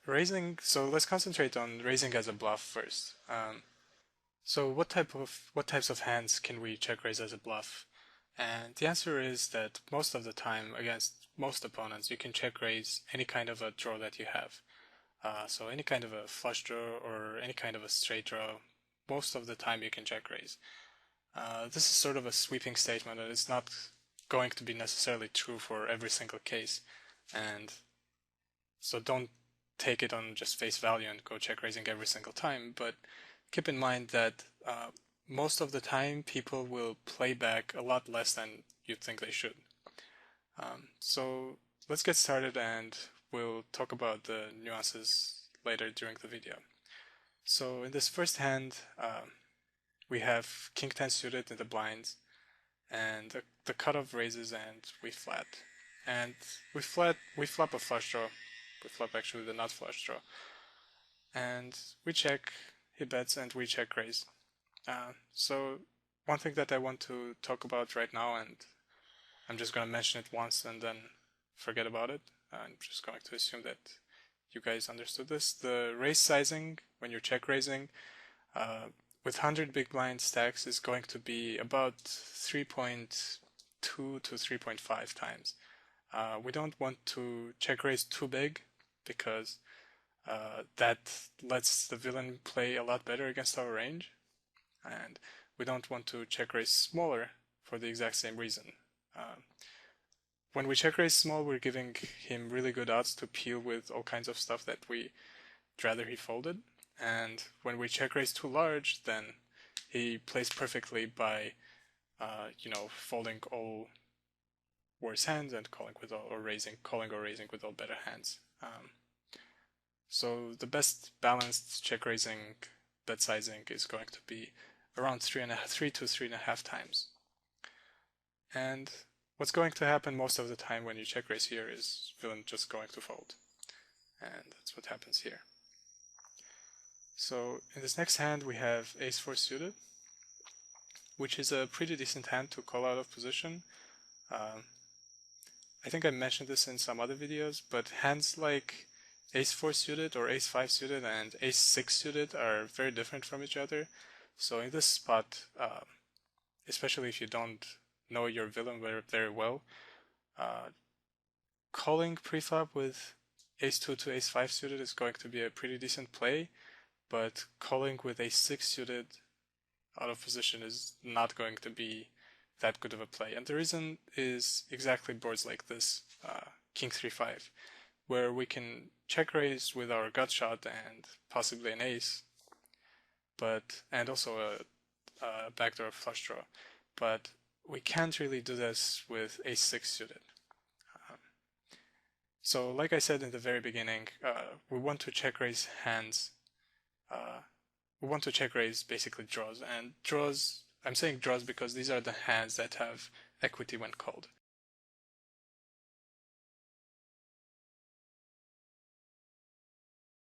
Raising, so let's concentrate on raising as a bluff first. So what types of hands can we check raise as a bluff? And the answer is that most of the time against most opponents you can check raise any kind of a draw that you have. So any kind of a flush draw or any kind of a straight draw, most of the time you can check raise. This is sort of a sweeping statement and it's not going to be necessarily true for every single case. And so don't take it on just face value and go check raising every single time, but keep in mind that most of the time people will play back a lot less than you think they should. So let's get started and we'll talk about the nuances later during the video. So in this first hand, we have King 10 suited in the blinds, and the cutoff raises and we flat. And we flop a flush draw. We flop actually the not flush draw. And we check, he bets, and we check raise. So one thing that I want to talk about right now, and I'm just going to mention it once and then forget about it. I'm just going to assume that you guys understood this. The raise sizing when you're check raising with 100 big blind stacks is going to be about 3.2 to 3.5 times. We don't want to check raise too big because that lets the villain play a lot better against our range, and we don't want to check raise smaller for the exact same reason. When we check raise small, we're giving him really good odds to peel with all kinds of stuff that we'd rather he folded, and when we check raise too large, then he plays perfectly by folding all worse hands and calling with all, or raising, calling or raising with all better hands. So the best balanced check raising bet sizing is going to be around 3 to 3.5 times. And what's going to happen most of the time when you check raise here is villain just going to fold. And that's what happens here. So in this next hand we have ace 4 suited, which is a pretty decent hand to call out of position. I think I mentioned this in some other videos, but hands like ace 4 suited or ace 5 suited and ace 6 suited are very different from each other. So in this spot, especially if you don't know your villain very well, calling preflop with ace 2 to ace 5 suited is going to be a pretty decent play, but calling with ace 6 suited out of position is not going to be that good of a play. And the reason is exactly boards like this, King 3-5, where we can check raise with our gut shot and possibly an ace, and also a backdoor flush draw, but we can't really do this with ace 6 suited. So like I said in the very beginning, we want to check raise hands. We want to check raise basically draws, and draws, I'm saying draws because these are the hands that have equity when called.